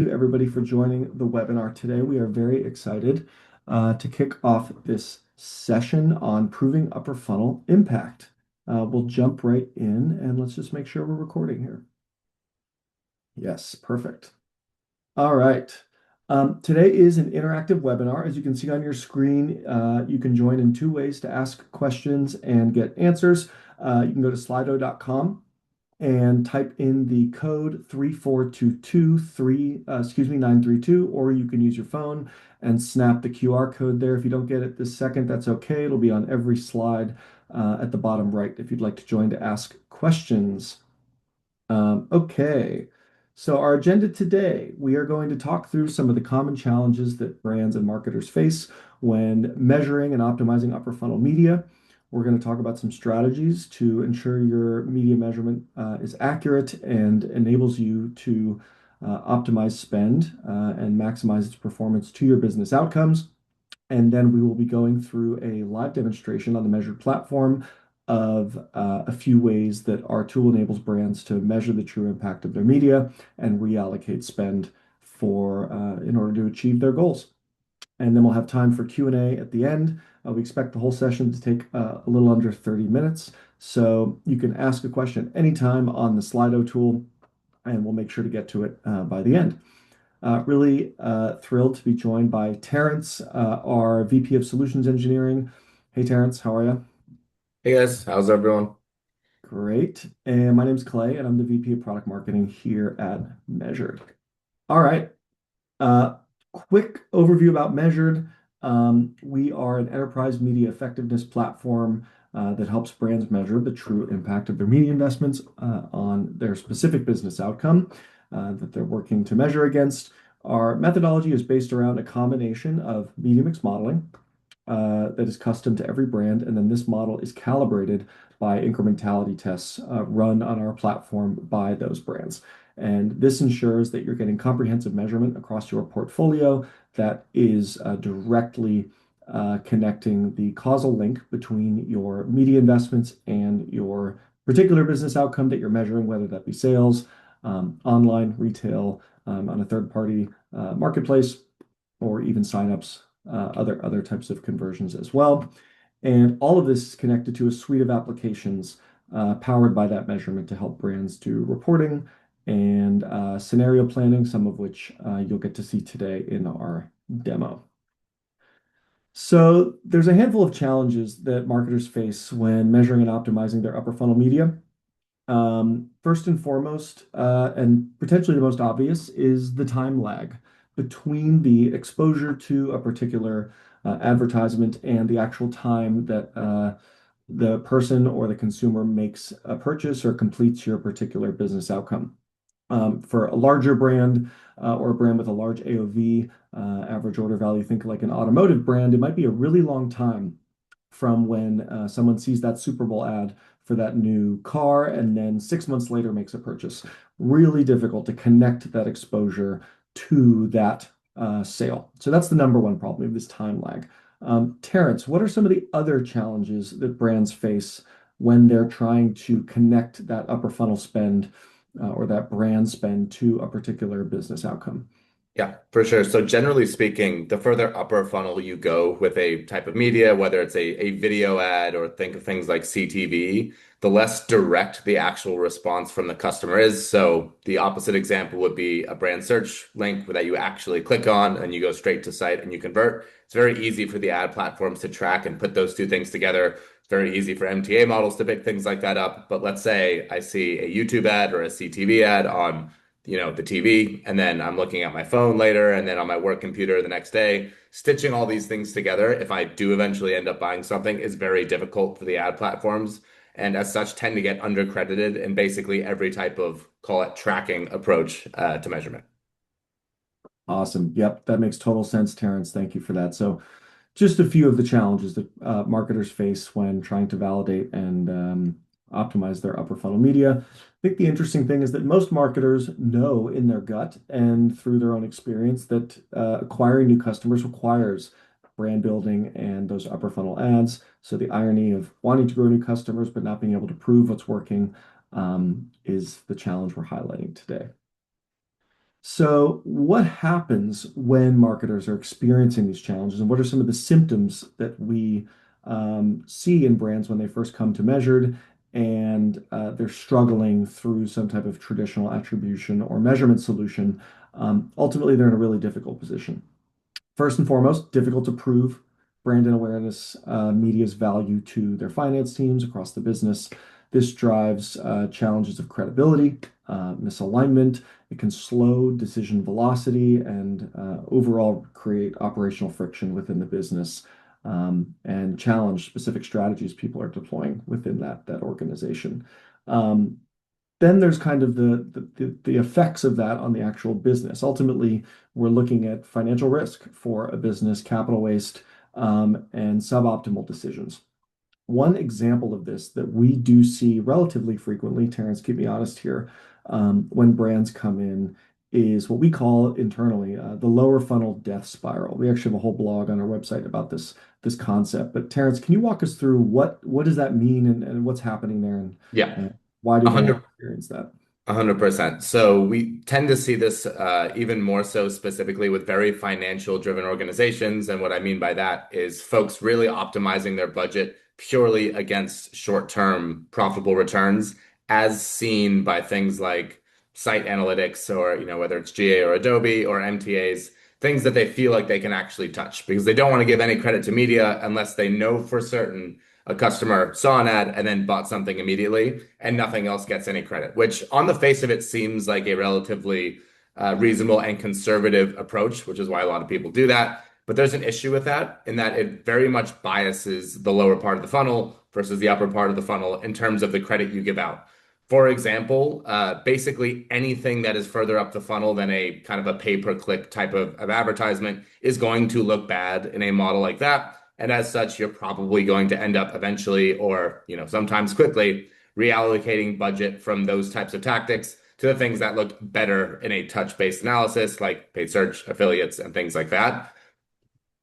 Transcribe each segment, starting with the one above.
You everybody for joining the webinar today. We are very excited to kick off this session on proving upper funnel impact. We'll jump right in and let's just make sure we're recording here. Yes, perfect. All right. Today is an interactive webinar. As you can see on your screen, you can join in two ways to ask questions and get answers. You can go to slido.com and type in the code 932, or you can use your phone and snap the QR code there. If you don't get it this second, that's okay. It'll be on every slide at the bottom right if you'd like to join to ask questions. Okay, so our agenda today, we are going to talk through some of the common challenges that brands and marketers face when measuring and optimizing upper funnel media. We're going to talk about some strategies to ensure your media measurement is accurate and enables you to optimize spend and maximize its performance to your business outcomes. And then we will be going through a live demonstration on the Measured platform of a few ways that our tool enables brands to measure the true impact of their media and reallocate spend in order to achieve their goals. And then we'll have time for Q&A at the end. We expect the whole session to take a little under 30 minutes. So you can ask a question anytime on the Slido tool, and we'll make sure to get to it by the end. Really thrilled to be joined by Terence, our VP of Solutions Engineering. Hey, Terence, how are you? Hey guys, how's everyone? Great. And my name's Clay, and I'm the VP of Product Marketing here at Measured. All right. Uh, Quick overview about Measured. We are an enterprise media effectiveness platform that helps brands measure the true impact of their media investments on their specific business outcome that they're working to measure against. Our methodology is based around a combination of media mix modeling that is custom to every brand, and then this model is calibrated by incrementality tests run on our platform by those brands. And this ensures that you're getting comprehensive measurement across your portfolio that is directly connecting the causal link between your media investments and your particular business outcome that you're measuring, whether that be sales, online, retail, on a third-party marketplace, or even signups, other types of conversions as well. And all of this is connected to a suite of applications powered by that measurement to help brands do reporting and scenario planning, some of which you'll get to see today in our demo. So there's a handful of challenges that marketers face when measuring and optimizing their upper funnel media. First and foremost, and potentially the most obvious, is the time lag between the exposure to a particular advertisement and the actual time that the person or the consumer makes a purchase or completes your particular business outcome. For a larger brand or a brand with a large AOV, average order value, think like an automotive brand, it might be a really long time from when someone sees that Super Bowl ad for that new car and then 6 months later makes a purchase. Really difficult to connect that exposure to that sale. So that's the number one problem of this time lag. Terrence, what are some of the other challenges that brands face when they're trying to connect that upper funnel spend or that brand spend to a particular business outcome? Yeah, for sure. So generally speaking, the further upper funnel you go with a type of media, whether it's a video ad or think of things like CTV, the less direct the actual response from the customer is. So the opposite example would be a brand search link that you actually click on and you go straight to site and you convert. It's very easy for the ad platforms to track and put those two things together. It's very easy for MTA models to pick things like that up. But let's say I see a YouTube ad or a CTV ad on the TV, and then I'm looking at my phone later, and then on my work computer the next day, stitching all these things together. If I do eventually end up buying something, is very difficult for the ad platforms, and as such, tend to get undercredited in basically every type of, call it, tracking approach to measurement. Awesome. Yep, that makes total sense, Terrence. Thank you for that. So just a few of the challenges that marketers face when trying to validate and optimize their upper funnel media. I think the interesting thing is that most marketers know in their gut and through their own experience that acquiring new customers requires brand building and those upper funnel ads. So the irony of wanting to grow new customers but not being able to prove what's working is the challenge we're highlighting today. So, what happens when marketers are experiencing these challenges, and what are some of the symptoms that we see in brands when they first come to Measured and they're struggling through some type of traditional attribution or measurement solution? Ultimately, they're in a really difficult position. First and foremost, difficult to prove brand and awareness media's value to their finance teams across the business. This drives challenges of credibility, misalignment. It can slow decision velocity and overall create operational friction within the business and challenge specific strategies people are deploying within that organization. Um, then there's kind of the effects of that on the actual business. Ultimately, we're looking at financial risk for a business, capital waste, and suboptimal decisions. One example of this that we do see relatively frequently, Terence, keep me honest here, when brands come in is what we call internally the lower funnel death spiral. We actually have a whole blog on our website about this concept. But Terence, can you walk us through what does that mean and what's happening there Yeah, and why do brands 100 experience that? 100%. So we tend to see this even more so specifically with very financial driven organizations. And what I mean by that is folks really optimizing their budget purely against short-term profitable returns, as seen by things like site analytics or, whether it's GA or Adobe or MTAs, things that they feel like they can actually touch because they don't want to give any credit to media unless they know for certain a customer saw an ad and then bought something immediately and nothing else gets any credit, which on the face of it seems like a relatively reasonable and conservative approach, which is why a lot of people do that. But there's an issue with that in that it very much biases the lower part of the funnel versus the upper part of the funnel in terms of the credit you give out. For example, basically anything that is further up the funnel than a kind of a pay-per-click type of advertisement is going to look bad in a model like that. And as such, you're probably going to end up eventually, or sometimes quickly, reallocating budget from those types of tactics to the things that look better in a touch-based analysis, like paid search, affiliates, and things like that.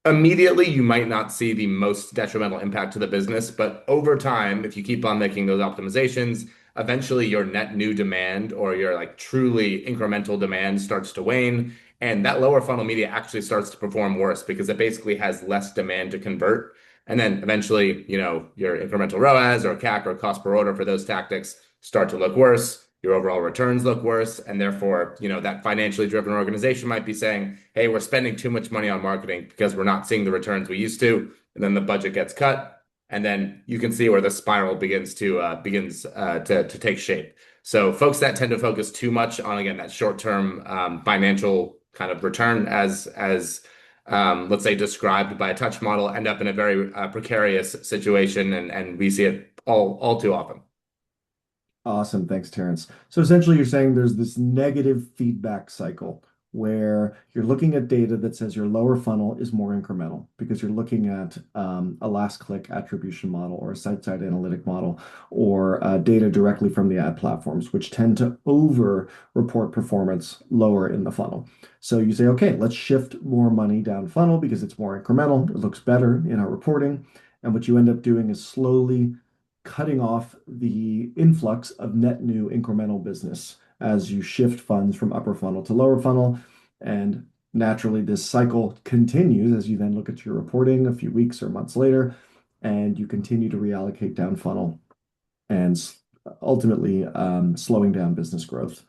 Immediately, you might not see the most detrimental impact to the business, but over time, if you keep on making those optimizations, eventually your net new demand or your like truly incremental demand starts to wane. And that lower funnel media actually starts to perform worse because it basically has less demand to convert. And then eventually, your incremental ROAS or CAC or cost per order for those tactics start to look worse. Your overall returns look worse. And therefore, that financially driven organization might be saying, hey, we're spending too much money on marketing because we're not seeing the returns we used to. And then the budget gets cut. And then you can see where the spiral begins to take shape. So folks that tend to focus too much on, again, that short-term financial kind of return as let's say described by a touch model end up in a very precarious situation. And we see it all too often. Awesome. Thanks, Terrence. So essentially, you're saying there's this negative feedback cycle where you're looking at data that says your lower funnel is more incremental because you're looking at a last click attribution model or a site-side analytic model or data directly from the ad platforms, which tend to over report performance lower in the funnel. So you say, okay, let's shift more money down funnel because it's more incremental. It looks better in our reporting. And what you end up doing is slowly cutting off the influx of net new incremental business as you shift funds from upper funnel to lower funnel. And naturally, this cycle continues as you then look at your reporting a few weeks or months later, and you continue to reallocate down funnel and ultimately slowing down business growth.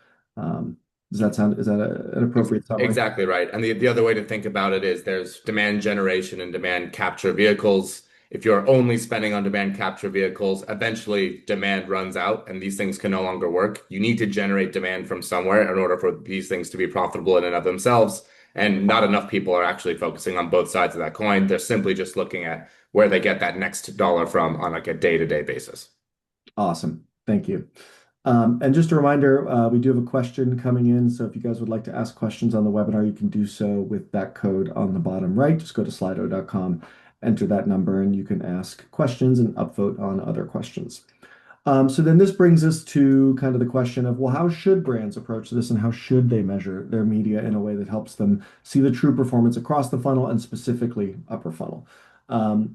Is that an appropriate summary? Exactly right. And the other way to think about it is there's demand generation and demand capture vehicles. If you're only spending on demand capture vehicles, eventually demand runs out and these things can no longer work. You need to generate demand from somewhere in order for these things to be profitable in and of themselves. And not enough people are actually focusing on both sides of that coin. They're simply just looking at where they get that next dollar from on like a day-to-day basis. Awesome. Thank you. And just a reminder, we do have a question coming in. So if you guys would like to ask questions on the webinar, you can do so with that code on the bottom right. Just go to slido.com, enter that number, and you can ask questions and upvote on other questions. So then this brings us to kind of the question of, well, how should brands approach this and how should they measure their media in a way that helps them see the true performance across the funnel and specifically upper funnel?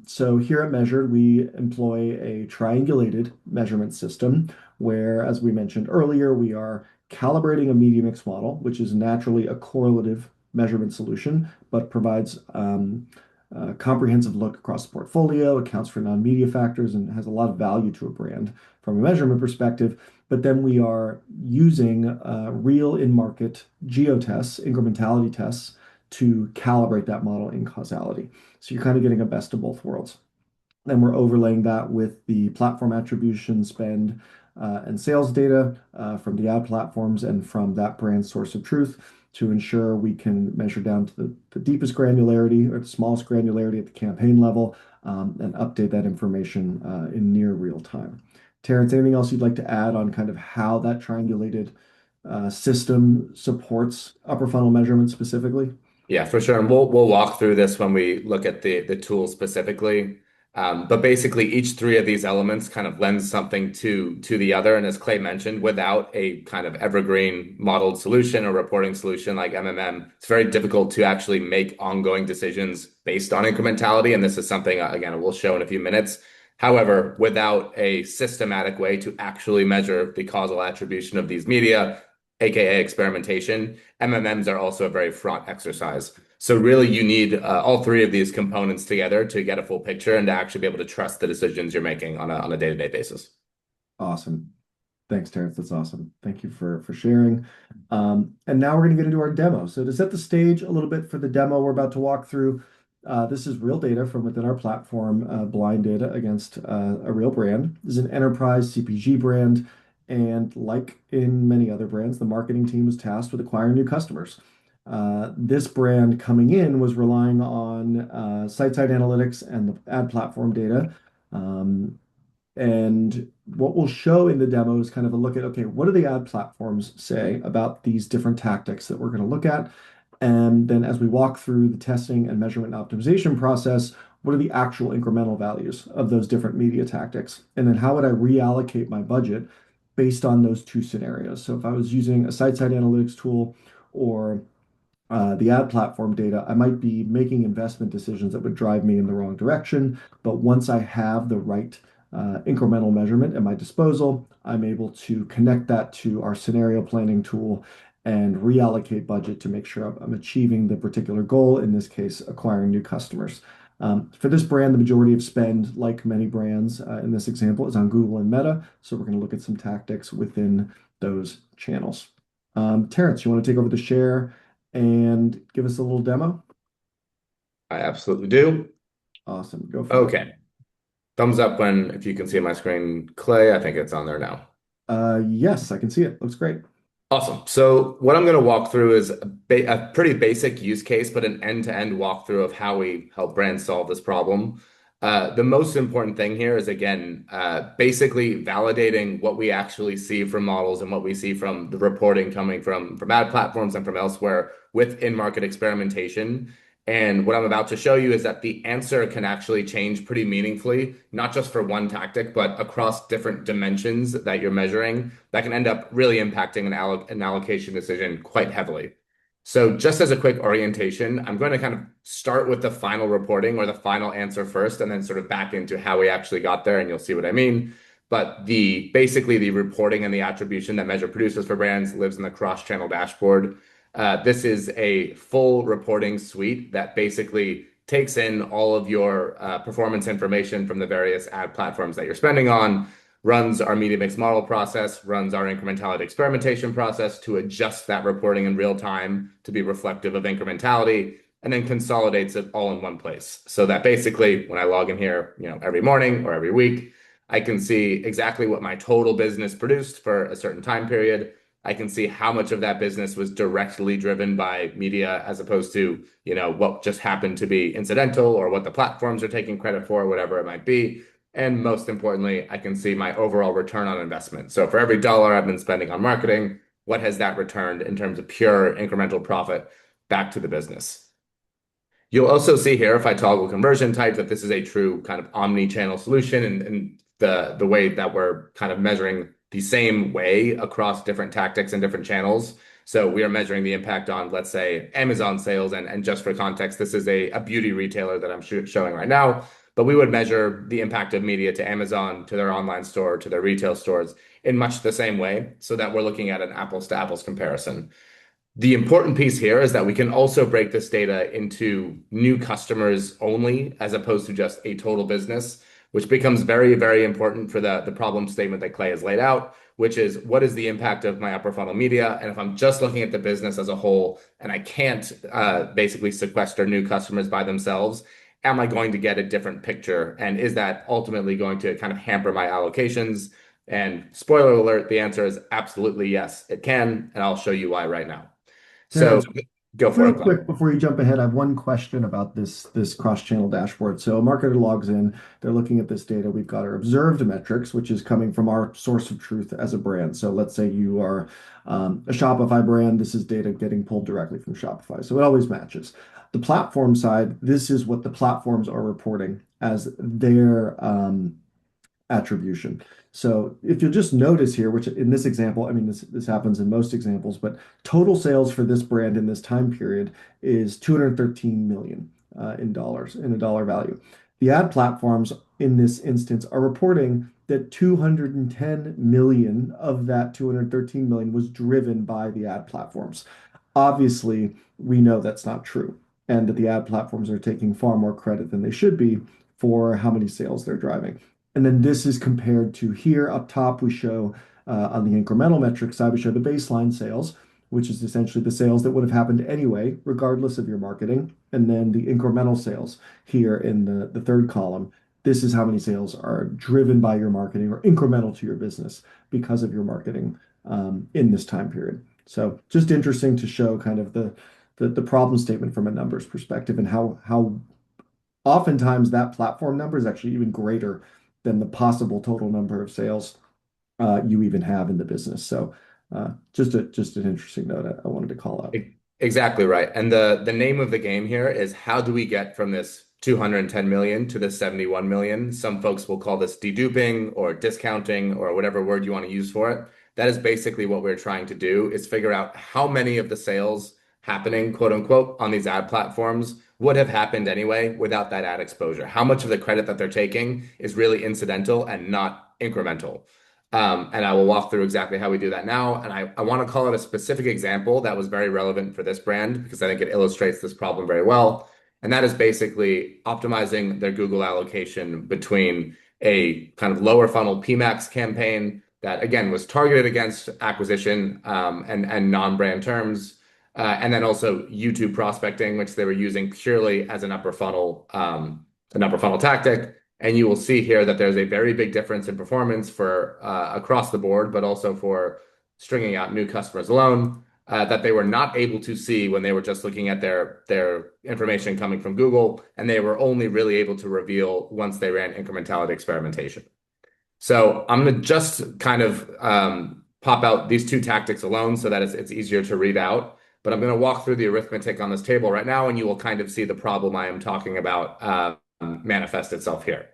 So here at Measured, we employ a triangulated measurement system where, as we mentioned earlier, we are calibrating a media mix model, which is naturally a correlative measurement solution, but provides a comprehensive look across the portfolio, accounts for non-media factors, and has a lot of value to a brand from a measurement perspective. But then we are using real in-market geotests, incrementality tests, to calibrate that model in causality. So you're kind of getting a best of both worlds. Then we're overlaying that with the platform attribution, spend, and sales data from the ad platforms and from that brand source of truth to ensure we can measure down to the deepest granularity or the smallest granularity at the campaign level and update that information in near real time. Terence, anything else you'd like to add on kind of how that triangulated system supports upper funnel measurement specifically? Yeah, for sure. And we'll walk through this when we look at the tool specifically. But basically, each three of these elements kind of lends something to the other. And as Clay mentioned, without a kind of evergreen modeled solution or reporting solution like MMM, it's very difficult to actually make ongoing decisions based on incrementality. And this is something, again, we'll show in a few minutes. However, without a systematic way to actually measure the causal attribution of these media, aka experimentation, MMMs are also a very fraught exercise. So really, you need all three of these components together to get a full picture and to actually be able to trust the decisions you're making on a day-to-day basis. Awesome. Thanks, Terrence. That's awesome. Thank you for sharing. And now we're going to get into our demo. So to set the stage a little bit for the demo we're about to walk through, this is real data from within our platform, blind data against a real brand. This is an enterprise CPG brand. And like in many other brands, the marketing team was tasked with acquiring new customers. This brand coming in was relying on site-side analytics and the ad platform data. And what we'll show in the demo is kind of a look at, okay, what do the ad platforms say about these different tactics that we're going to look at? And then as we walk through the testing and measurement and optimization process, what are the actual incremental values of those different media tactics? And then how would I reallocate my budget based on those two scenarios? So if I was using a site-side analytics tool or the ad platform data, I might be making investment decisions that would drive me in the wrong direction. But once I have the right incremental measurement at my disposal, I'm able to connect that to our scenario planning tool and reallocate budget to make sure I'm achieving the particular goal, in this case, acquiring new customers. For this brand, the majority of spend, like many brands in this example, is on Google and Meta. So we're going to look at some tactics within those channels. Terrence, you want to take over the share and give us a little demo? I absolutely do. Awesome. Go for it. Okay. Thumbs up when if you can see my screen, Clay. I think it's on there now. Yes, I can see it. Looks great. Awesome. So what I'm going to walk through is a pretty basic use case, but an end-to-end walkthrough of how we help brands solve this problem. The most important thing here is, again, basically validating what we actually see from models and what we see from the reporting coming from ad platforms and from elsewhere with in-market experimentation. And what I'm about to show you is that the answer can actually change pretty meaningfully, not just for one tactic, but across different dimensions that you're measuring that can end up really impacting an allocation decision quite heavily. So just as a quick orientation, I'm going to kind of start with the final reporting or the final answer first, and then sort of back into how we actually got there, and you'll see what I mean. But basically the reporting and the attribution that Measure produces for brands lives in the cross-channel dashboard. This is a full reporting suite that basically takes in all of your performance information from the various ad platforms that you're spending on, runs our media mix model process, runs our incrementality experimentation process to adjust that reporting in real time to be reflective of incrementality, and then consolidates it all in one place. So that basically, when I log in here, every morning or every week, I can see exactly what my total business produced for a certain time period. I can see how much of that business was directly driven by media as opposed to, what just happened to be incidental or what the platforms are taking credit for, whatever it might be. And most importantly, I can see my overall return on investment. So for every dollar I've been spending on marketing, what has that returned in terms of pure incremental profit back to the business? You'll also see here, if I toggle conversion type, that this is a true kind of omni-channel solution, and the way that we're kind of measuring the same way across different tactics and different channels. So we are measuring the impact on, let's say, Amazon sales. And just for context, this is a beauty retailer that I'm showing right now. but we would measure the impact of media to Amazon, to their online store, to their retail stores in much the same way so that we're looking at an apples to apples comparison. The important piece here is that we can also break this data into new customers only, as opposed to just a total business, which becomes very, very important for the problem statement that Clay has laid out, which is what is the impact of my upper funnel media? And if I'm just looking at the business as a whole and I can't basically sequester new customers by themselves, am I going to get a different picture? And is that ultimately going to kind of hamper my allocations? And spoiler alert, the answer is absolutely yes, it can. And I'll show you why right now. So Terence, go for real it, Glenn. quick before you jump ahead, I have one question about this cross-channel dashboard. So a marketer logs in, they're looking at this data. We've got our observed metrics, which is coming from our source of truth as a brand. So let's say you are a Shopify brand. This is data getting pulled directly from Shopify. So it always matches. The platform side, this is what the platforms are reporting as their attribution. So if you'll just notice here, which in this example, I mean, this happens in most examples, but total sales for this brand in this time period is 213 million in dollars, in a dollar value. The ad platforms in this instance are reporting that 210 million of that 213 million was driven by the ad platforms. Obviously, we know that's not true, and that the ad platforms are taking far more credit than they should be for how many sales they're driving. And then this is compared to here up top, we show on the incremental metric side, we show the baseline sales, which is essentially the sales that would have happened anyway, regardless of your marketing. And then the incremental sales here in the third column. This is how many sales are driven by your marketing or incremental to your business because of your marketing in this time period. So just interesting to show kind of the problem statement from a numbers perspective and how oftentimes that platform number is actually even greater than the possible total number of sales you even have in the business. So just an interesting note I wanted to call out. Exactly right. And the name of the game here is how do we get from this 210 million to this 71 million? Some folks will call this deduping or discounting or whatever word you want to use for it. That is basically what we're trying to do is figure out how many of the sales happening, quote unquote, on these ad platforms would have happened anyway without that ad exposure. How much of the credit that they're taking is really incidental and not incremental. And I will walk through exactly how we do that now. And I want to call it a specific example that was very relevant for this brand because I think it illustrates this problem very well. And that is basically optimizing their Google allocation between a kind of lower funnel PMAX campaign that, again, was targeted against acquisition and non-brand terms. And then also YouTube prospecting, which they were using purely as an upper funnel tactic. And you will see here that there's a very big difference in performance for across the board, but also for stringing out new customers alone that they were not able to see when they were just looking at their information coming from Google, and they were only really able to reveal once they ran incrementality experimentation. So I'm going to just kind of pop out these two tactics alone so that it's easier to read out. But I'm going to walk through the arithmetic on this table right now, and you will kind of see the problem I am talking about manifest itself here.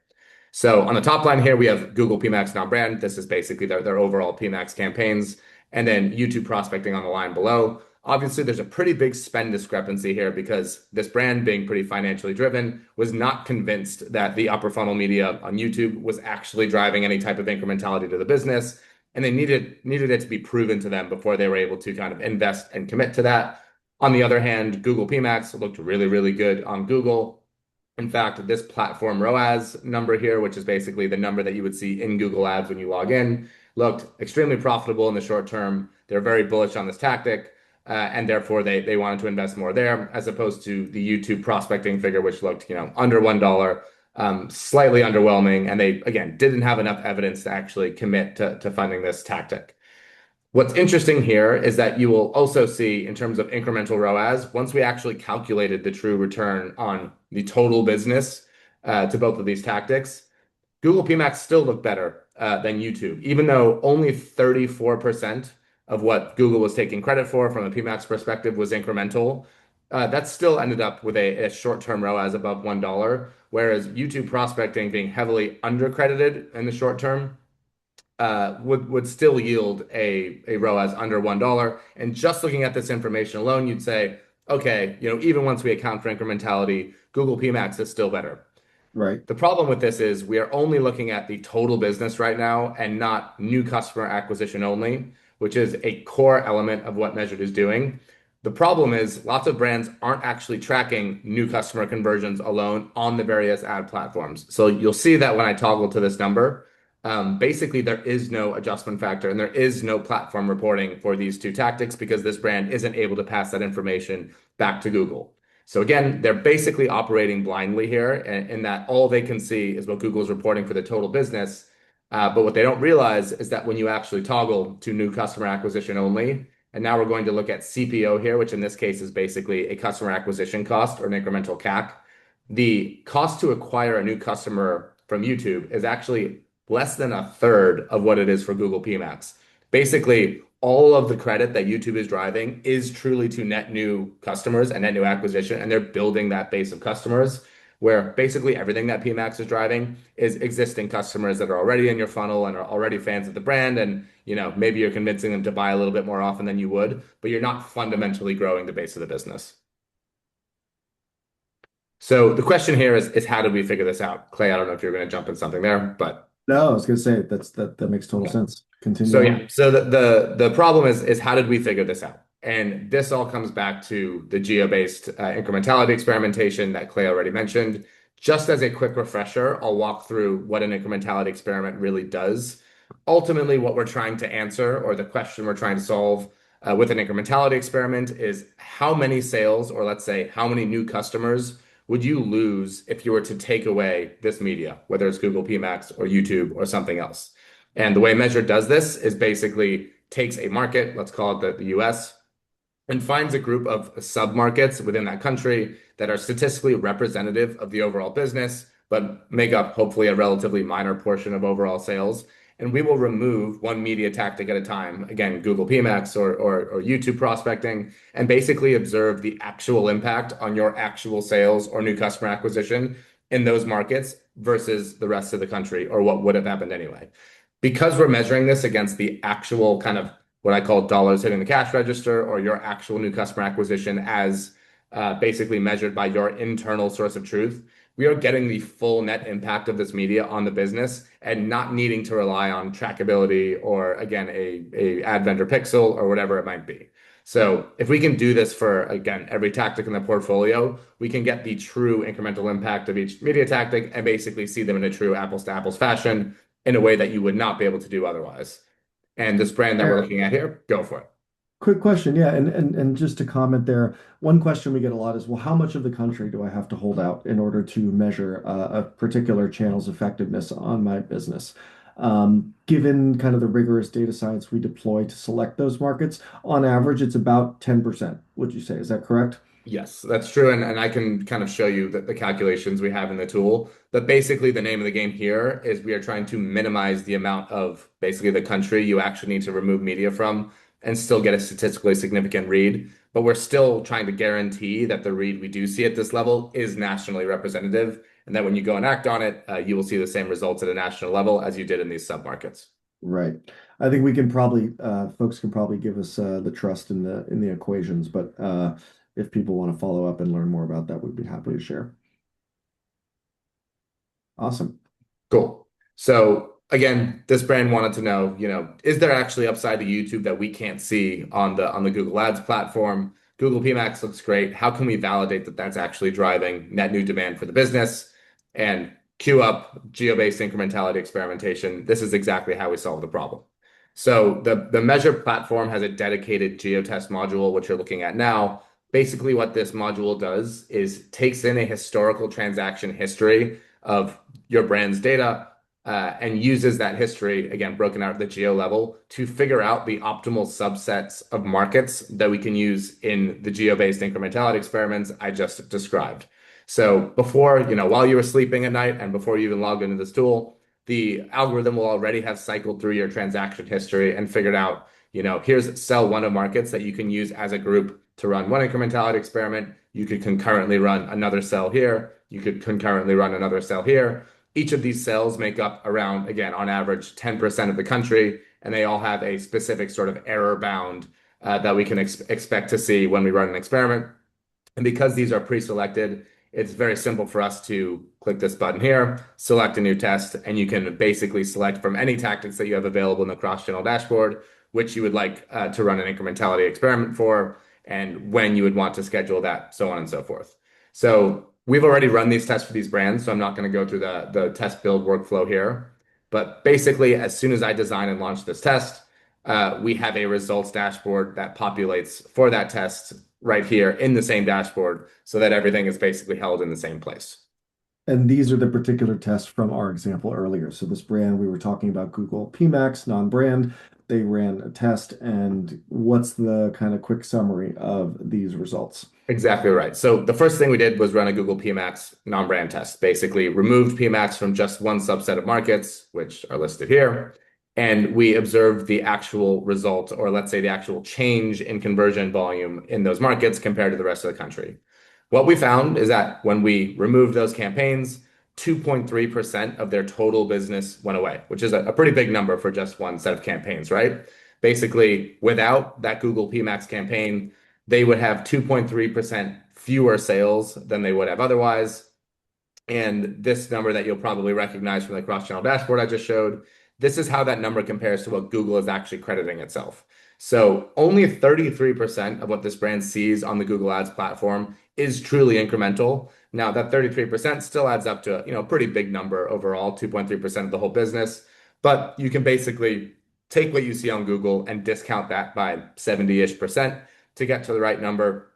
So on the top line here, we have Google PMAX non-brand. This is basically their overall PMAX campaigns. And then YouTube prospecting on the line below. Obviously, there's a pretty big spend discrepancy here because this brand, being pretty financially driven, was not convinced that the upper funnel media on YouTube was actually driving any type of incrementality to the business. And they needed it to be proven to them before they were able to kind of invest and commit to that. On the other hand, Google PMAX looked really, really good on Google. In fact, this platform ROAS number here, which is basically the number that you would see in Google Ads when you log in, looked extremely profitable in the short term. They're very bullish on this tactic, and therefore they wanted to invest more there, as opposed to the YouTube prospecting figure, which looked, under $1, slightly underwhelming, and they again didn't have enough evidence to actually commit to funding this tactic. What's interesting here is that you will also see in terms of incremental ROAS, once we actually calculated the true return on the total business to both of these tactics, Google PMAX still looked better than YouTube, even though only 34% of what Google was taking credit for from a PMAX perspective was incremental. That still ended up with a short-term ROAS above $1, whereas YouTube prospecting being heavily undercredited in the short term would still yield a ROAS under $1. And just looking at this information alone, you'd say, okay, even once we account for incrementality, Google PMAX is still better. Right. The problem with this is we are only looking at the total business right now and not new customer acquisition only, which is a core element of what Measured is doing. The problem is lots of brands aren't actually tracking new customer conversions alone on the various ad platforms. So you'll see that when I toggle to this number, basically there is no adjustment factor and there is no platform reporting for these two tactics because this brand isn't able to pass that information back to Google. So again, they're basically operating blindly here in that all they can see is what Google's reporting for the total business. But what they don't realize is that when you actually toggle to new customer acquisition only, and now we're going to look at CPO here, which in this case is basically a customer acquisition cost or an incremental CAC. The cost to acquire a new customer from YouTube is actually less than a third of what it is for Google PMax. Basically, all of the credit that YouTube is driving is truly to net new customers and net new acquisition, and they're building that base of customers where basically everything that PMax is driving is existing customers that are already in your funnel and are already fans of the brand. And, maybe you're convincing them to buy a little bit more often than you would, but you're not fundamentally growing the base of the business. So the question here is how did we figure this out? Clay, I don't know if you're going to jump in something there, but No, I was gonna say that makes total okay. sense. Continue So on. yeah, so the problem is how did we figure this out? And this all comes back to the geo-based incrementality experimentation that Clay already mentioned. Just as a quick refresher, I'll walk through what an incrementality experiment really does. Ultimately, what we're trying to answer, or the question we're trying to solve with an incrementality experiment, is how many sales, or let's say how many new customers, would you lose if you were to take away this media, whether it's Google PMax or YouTube or something else? And the way Measure does this is basically takes a market, let's call it the US, and finds a group of sub-markets within that country that are statistically representative of the overall business, but make up hopefully a relatively minor portion of overall sales. And we will remove one media tactic at a time, again, Google PMax or YouTube prospecting, and basically observe the actual impact on your actual sales or new customer acquisition in those markets versus the rest of the country or what would have happened anyway. Because we're measuring this against the actual kind of what I call dollars hitting the cash register or your actual new customer acquisition as basically measured by your internal source of truth, we are getting the full net impact of this media on the business and not needing to rely on trackability or again a ad vendor pixel or whatever it might be. So if we can do this for again every tactic in the portfolio, we can get the true incremental impact of each media tactic and basically see them in a true apples to apples fashion in a way that you would not be able to do otherwise. And this brand that we're looking at here, go for it. Quick question, yeah, and just to comment there, one question we get a lot is, well, how much of the country do I have to hold out in order to measure a particular channel's effectiveness on my business? Given kind of the rigorous data science we deploy to select those markets, on average, it's about 10%, would you say? Is that correct? Yes, that's true. And I can kind of show you the calculations we have in the tool. But basically, the name of the game here is we are trying to minimize the amount of basically the country you actually need to remove media from and still get a statistically significant read. But we're still trying to guarantee that the read we do see at this level is nationally representative. And that when you go and act on it, you will see the same results at a national level as you did in these submarkets. Right. I think we can probably folks can probably give us the trust in the equations, but if people want to follow up and learn more about that, we'd be happy to share. Awesome. Cool. So again, this brand wanted to know, is there actually upside to YouTube that we can't see on the Google Ads platform? Google PMax looks great. How can we validate that that's actually driving net new demand for the business? And queue up geo-based incrementality experimentation. This is exactly how we solve the problem. So the Measure platform has a dedicated geotest module, which you're looking at now. Basically, what this module does is takes in a historical transaction history of your brand's data and uses that history, again, broken out at the geo level, to figure out the optimal subsets of markets that we can use in the geo-based incrementality experiments I just described. So before, while you were sleeping at night and before you even logged into this tool, the algorithm will already have cycled through your transaction history and figured out, here's cell one of markets that you can use as a group to run one incrementality experiment. You could concurrently run another cell here. You could concurrently run another cell here. Each of these cells make up around, again, on average, 10% of the country, and they all have a specific sort of error bound that we can expect to see when we run an experiment. And because these are pre-selected, it's very simple for us to click this button here, select a new test, and you can basically select from any tactics that you have available in the cross-channel dashboard, which you would like to run an incrementality experiment for, and when you would want to schedule that, so on and so forth. So we've already run these tests for these brands, so I'm not going to go through the test build workflow here. But basically, as soon as I design and launch this test, we have a results dashboard that populates for that test right here in the same dashboard so that everything is basically held in the same place. And these are the particular tests from our example earlier. So this brand, we were talking about Google PMax, non-brand. They ran a test, and what's the kind of quick summary of these results? Exactly right. So the first thing we did was run a Google PMax non-brand test. Basically, removed PMax from just one subset of markets, which are listed here, and we observed the actual result, or let's say the actual change in conversion volume in those markets compared to the rest of the country. What we found is that when we removed those campaigns, 2.3% of their total business went away, which is a pretty big number for just one set of campaigns, right? Basically, without that Google PMax campaign, they would have 2.3% fewer sales than they would have otherwise. And this number that you'll probably recognize from the cross-channel dashboard I just showed, this is how that number compares to what Google is actually crediting itself. So only 33% of what this brand sees on the Google Ads platform is truly incremental. Now, that 33% still adds up to, a pretty big number overall, 2.3% of the whole business. But you can basically take what you see on Google and discount that by 70-ish% to get to the right number,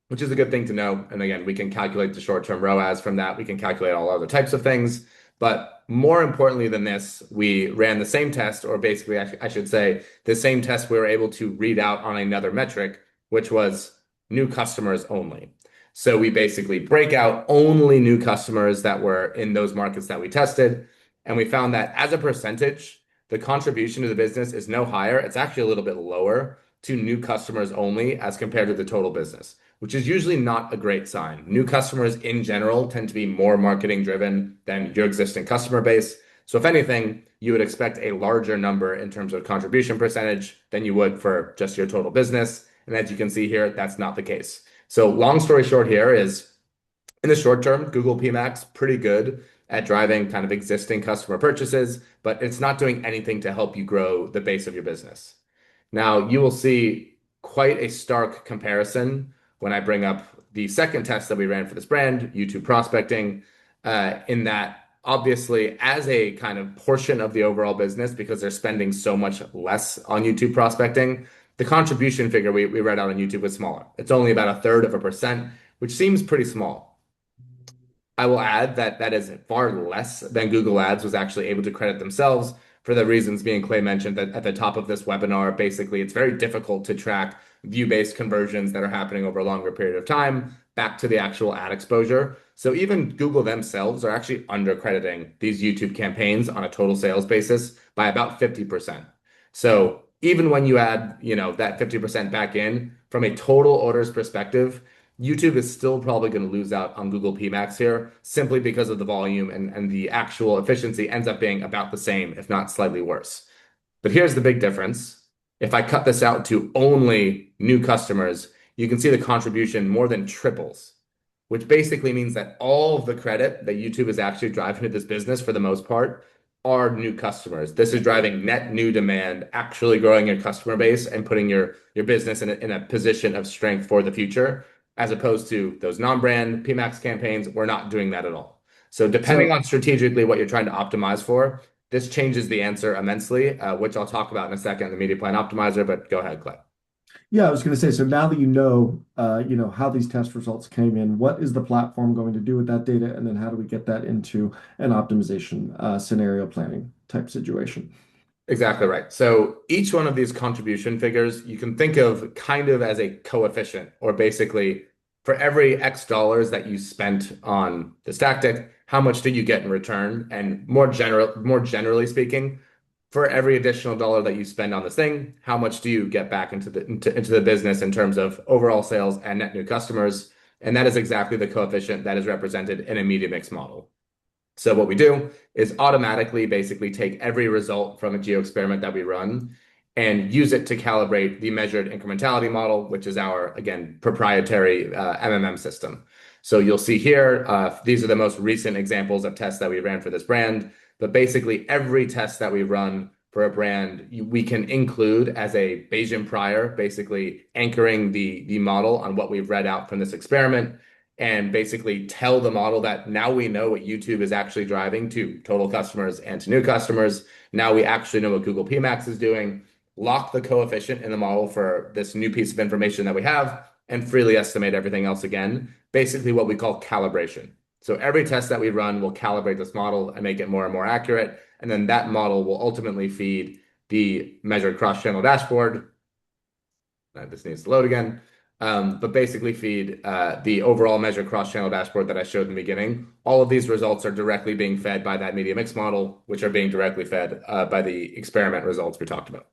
which is a good thing to know. And again, we can calculate the short-term ROAS from that. We can calculate all other types of things. But more importantly than this, we ran the same test, or basically, I should say, the same test we were able to read out on another metric, which was new customers only. So we basically break out only new customers that were in those markets that we tested. And we found that as a percentage, the contribution to the business is no higher. It's actually a little bit lower to new customers only as compared to the total business, which is usually not a great sign. New customers in general tend to be more marketing driven than your existing customer base. So if anything, you would expect a larger number in terms of contribution percentage than you would for just your total business. And as you can see here, that's not the case. So long story short here is in the short term, Google PMax pretty good at driving kind of existing customer purchases, but it's not doing anything to help you grow the base of your business. Now, you will see quite a stark comparison when I bring up the second test that we ran for this brand, YouTube prospecting, in that obviously, as a kind of portion of the overall business, because they're spending so much less on YouTube prospecting, the contribution figure we read out on YouTube was smaller. It's only about 1/3%, which seems pretty small. I will add that that is far less than Google Ads was actually able to credit themselves for the reasons me and Clay mentioned at the top of this webinar. Basically, it's very difficult to track view-based conversions that are happening over a longer period of time back to the actual ad exposure. So even Google themselves are actually undercrediting these YouTube campaigns on a total sales basis by about 50%. So even when you add, that 50% back in from a total orders perspective, YouTube is still probably going to lose out on Google PMax here simply because of the volume, and the actual efficiency ends up being about the same, if not slightly worse. But here's the big difference. If I cut this out to only new customers, you can see the contribution more than triples, which basically means that all of the credit that YouTube is actually driving to this business for the most part are new customers. This is driving net new demand, actually growing your customer base and putting your business in a position of strength for the future, as opposed to those non-brand PMax campaigns. We're not doing that at all. So depending So on strategically what you're trying to optimize for, this changes the answer immensely, which I'll talk about in a second, the media plan optimizer, but go ahead, Clay. yeah, I was going to say, so now that how these test results came in, what is the platform going to do with that data? And then how do we get that into an optimization scenario planning type situation? Exactly right. So each one of these contribution figures you can think of kind of as a coefficient, or basically for every X dollars that you spent on this tactic, how much did you get in return? And more generally speaking, for every additional dollar that you spend on this thing, how much do you get back into the business in terms of overall sales and net new customers? And that is exactly the coefficient that is represented in a media mix model. So what we do is automatically basically take every result from a geo experiment that we run and use it to calibrate the measured incrementality model, which is our, again, proprietary MMM system. So you'll see here, these are the most recent examples of tests that we ran for this brand. But basically, every test that we run for a brand, we can include as a Bayesian prior, basically anchoring the model on what we've read out from this experiment, and basically tell the model that now we know what YouTube is actually driving to total customers and to new customers. Now we actually know what Google PMax is doing, lock the coefficient in the model for this new piece of information that we have, and freely estimate everything else again. Basically, what we call calibration. So every test that we run will calibrate this model and make it more and more accurate. And then that model will ultimately feed the measured cross-channel dashboard. This needs to load again. But basically feed the overall measured cross-channel dashboard that I showed in the beginning. All of these results are directly being fed by that media mix model, which are being directly fed by the experiment results we talked about.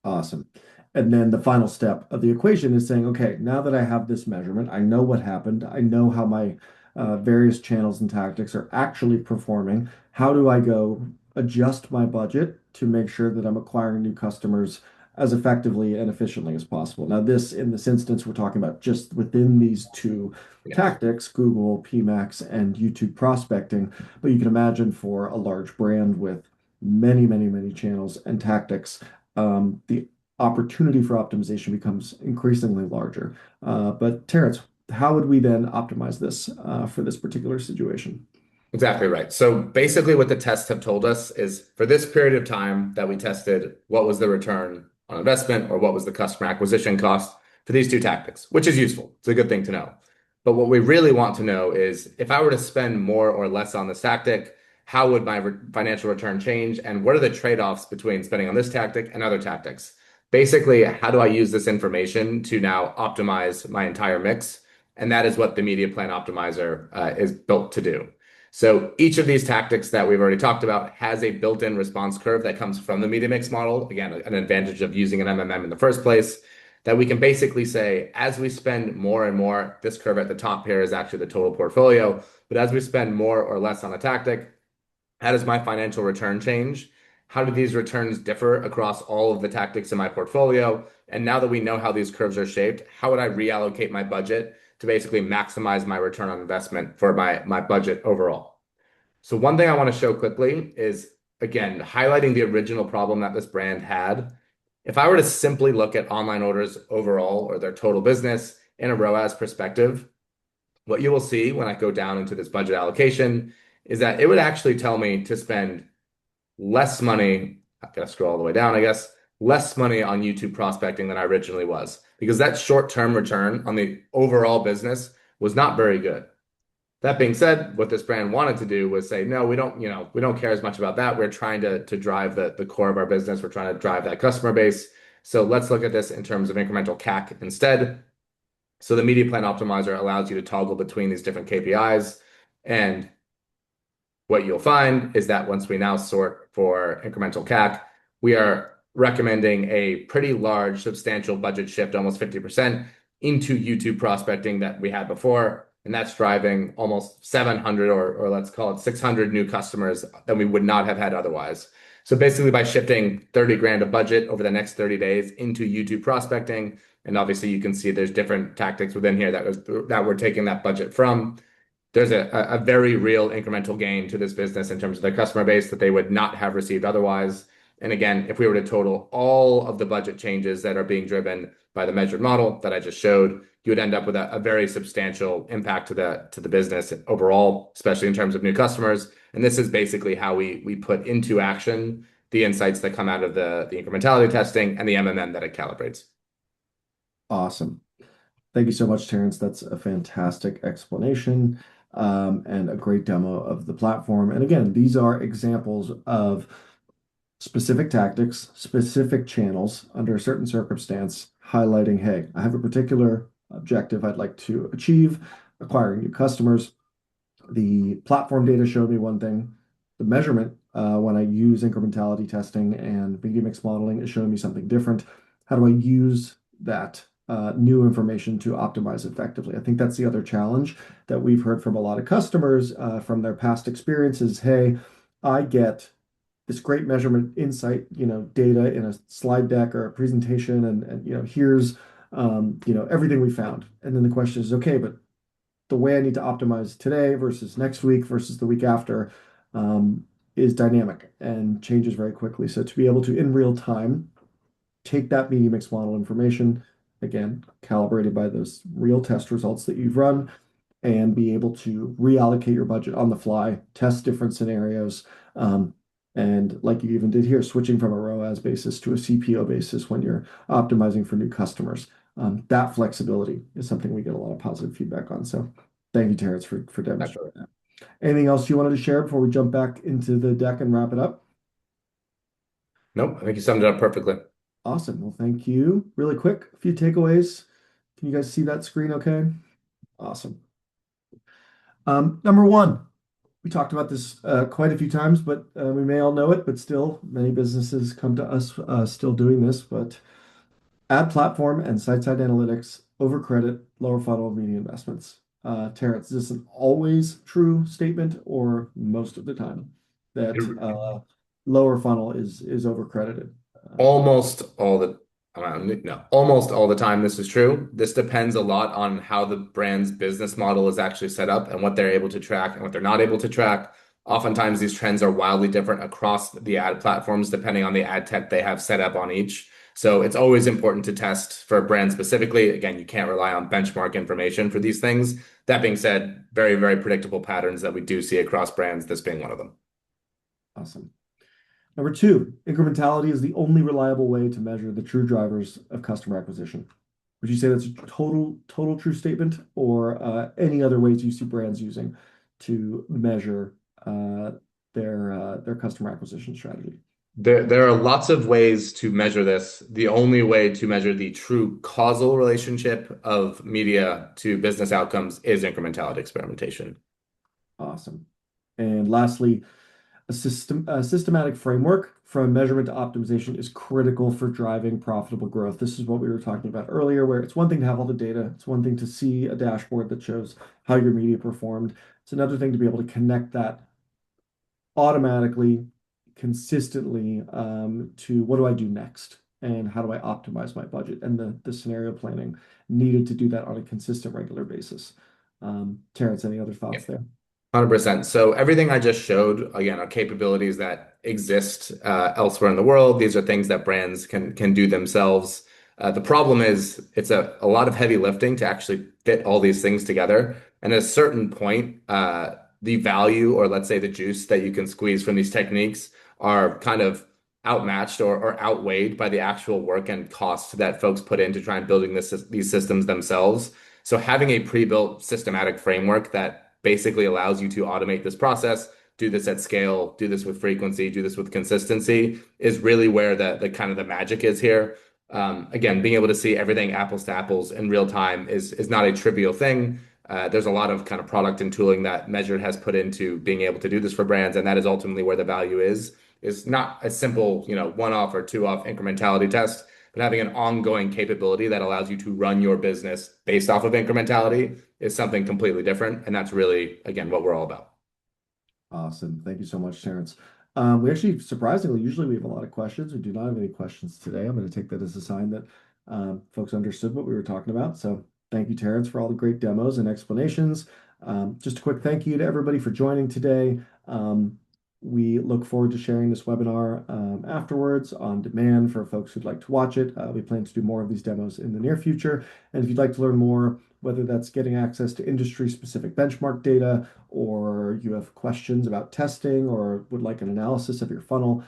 Awesome. And then the final step of the equation is saying, okay, now that I have this measurement, I know what happened, I know how my various channels and tactics are actually performing. How do I go adjust my budget to make sure that I'm acquiring new customers as effectively and efficiently as possible? Now, in this instance, we're talking about just within these two Yes, tactics, Google, PMax, and YouTube prospecting. But you can imagine for a large brand with many, many, many channels and tactics, the opportunity for optimization becomes increasingly larger. But Terrence, how would we then optimize this for this particular situation? exactly right. So basically, what the tests have told us is for this period of time that we tested, what was the return on investment or what was the customer acquisition cost for these two tactics, which is useful. It's a good thing to know. But what we really want to know is if I were to spend more or less on this tactic, how would my financial return change? And what are the trade-offs between spending on this tactic and other tactics? Basically, how do I use this information to now optimize my entire mix? And that is what the media plan optimizer is built to do. So each of these tactics that we've already talked about has a built-in response curve that comes from the media mix model. Again, an advantage of using an MMM in the first place, that we can basically say, as we spend more and more, this curve at the top here is actually the total portfolio. But as we spend more or less on a tactic, how does my financial return change? How do these returns differ across all of the tactics in my portfolio? And now that we know how these curves are shaped, how would I reallocate my budget to basically maximize my return on investment for my budget overall? So one thing I want to show quickly is, again, highlighting the original problem that this brand had. If I were to simply look at online orders overall or their total business in a ROAS perspective, what you will see when I go down into this budget allocation is that it would actually tell me to spend less money. I've got to scroll all the way down, I guess, less money on YouTube prospecting than I originally was, because that short-term return on the overall business was not very good. That being said, what this brand wanted to do was say, no, we don't care as much about that. We're trying to drive the core of our business. We're trying to drive that customer base. So let's look at this in terms of incremental CAC instead. So the media plan optimizer allows you to toggle between these different KPIs. And what you'll find is that once we now sort for incremental CAC, we are recommending a pretty large, substantial budget shift, almost 50% into YouTube prospecting that we had before. And that's driving almost 700 or let's call it 600 new customers that we would not have had otherwise. So basically by shifting 30 grand of budget over the next 30 days into YouTube prospecting, and obviously you can see there's different tactics within here that we're taking that budget from. There's a very real incremental gain to this business in terms of their customer base that they would not have received otherwise. And again, if we were to total all of the budget changes that are being driven by the measured model that I just showed, you would end up with a very substantial impact to the business overall, especially in terms of new customers. And this is basically how we put into action the insights that come out of the incrementality testing and the MMM that it calibrates. Awesome. Thank you so much, Terrence. That's a fantastic explanation and a great demo of the platform. And again, these are examples of specific tactics, specific channels under a certain circumstance, highlighting, hey, I have a particular objective I'd like to achieve, acquiring new customers. The platform data showed me one thing. The measurement, when I use incrementality testing and media mix modeling, is showing me something different. How do I use that new information to optimize effectively? I think that's the other challenge that we've heard from a lot of customers from their past experiences. Hey, I get this great measurement insight, data in a slide deck or a presentation, and here's everything we found. And then the question is, okay, but the way I need to optimize today versus next week versus the week after um, is dynamic and changes very quickly. So to be able to in real time take that media mix model information, again, calibrated by those real test results that you've run, and be able to reallocate your budget on the fly, test different scenarios. Um, and like you even did here, switching from a ROAS basis to a CPO basis when you're optimizing for new customers. That flexibility is something we get a lot of positive feedback on. So thank you, Terrence, for demonstrating that. Anything else you wanted to share before we jump back into the deck and wrap it up? Nope, I think you summed it up perfectly. Awesome. Well, thank you. Really quick, a few takeaways. Can you guys see that screen okay? Awesome. Number one, we talked about this quite a few times, but we may all know it, but still, many businesses come to us still doing this. But ad platform and site-side analytics over credit, lower funnel media investments. Terrence, is this an always true statement or most of the time that lower funnel is over credited? Almost all the no, almost all the time this is true. This depends a lot on how the brand's business model is actually set up and what they're able to track and what they're not able to track. Oftentimes these trends are wildly different across the ad platforms depending on the ad tech they have set up on each. So it's always important to test for brands specifically. Again, you can't rely on benchmark information for these things. That being said, very, very predictable patterns that we do see across brands, this being one of them. Awesome. Number two, incrementality is the only reliable way to measure the true drivers of customer acquisition. Would you say that's a total true statement, or any other ways you see brands using to measure uh, their customer acquisition strategy? There are lots of ways to measure this. The only way to measure the true causal relationship of media to business outcomes is incrementality experimentation. Awesome. And lastly, a systematic framework from measurement to optimization is critical for driving profitable growth. This is what we were talking about earlier, where it's one thing to have all the data. It's one thing to see a dashboard that shows how your media performed. It's another thing to be able to connect that automatically, consistently to what do I do next and how do I optimize my budget and the scenario planning needed to do that on a consistent, regular basis. Terrence, any other thoughts there? 100%. So everything I just showed, again, are capabilities that exist elsewhere in the world. These are things that brands can do themselves. The problem is it's a lot of heavy lifting to actually fit all these things together. And at a certain point, the value, or let's say the juice that you can squeeze from these techniques are kind of outmatched or outweighed by the actual work and cost that folks put into trying building these systems themselves. So having a pre-built systematic framework that basically allows you to automate this process, do this at scale, do this with frequency, do this with consistency is really where the kind of the magic is here. Again, being able to see everything apples to apples in real time is not a trivial thing. There's a lot of kind of product and tooling that Measured has put into being able to do this for brands, and that is ultimately where the value is. Is not a simple, one-off or two-off incrementality test, but having an ongoing capability that allows you to run your business based off of incrementality is something completely different. And that's really, again, what we're all about. Awesome. Thank you so much, Terrence. We actually, surprisingly, usually we have a lot of questions. We do not have any questions today. I'm going to take that as a sign that folks understood what we were talking about. So thank you, Terrence, for all the great demos and explanations. Just a quick thank you to everybody for joining today. We look forward to sharing this webinar afterwards on demand for folks who'd like to watch it. We plan to do more of these demos in the near future. And if you'd like to learn more, whether that's getting access to industry-specific benchmark data, or you have questions about testing or would like an analysis of your funnel,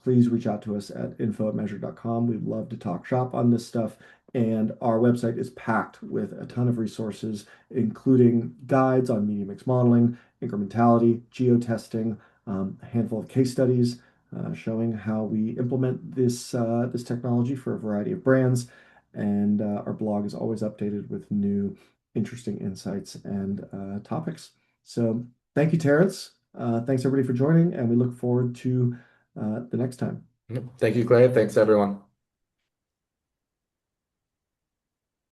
please reach out to us at info@measure.com. We'd love to talk shop on this stuff. And our website is packed with a ton of resources, including guides on media mix modeling, incrementality, geo-testing, a handful of case studies showing how we implement this technology for a variety of brands. And our blog is always updated with new interesting insights and topics. So thank you, Terrence. Thanks everybody for joining, and we look forward to the next time. Thank you, Clay. Thanks, everyone.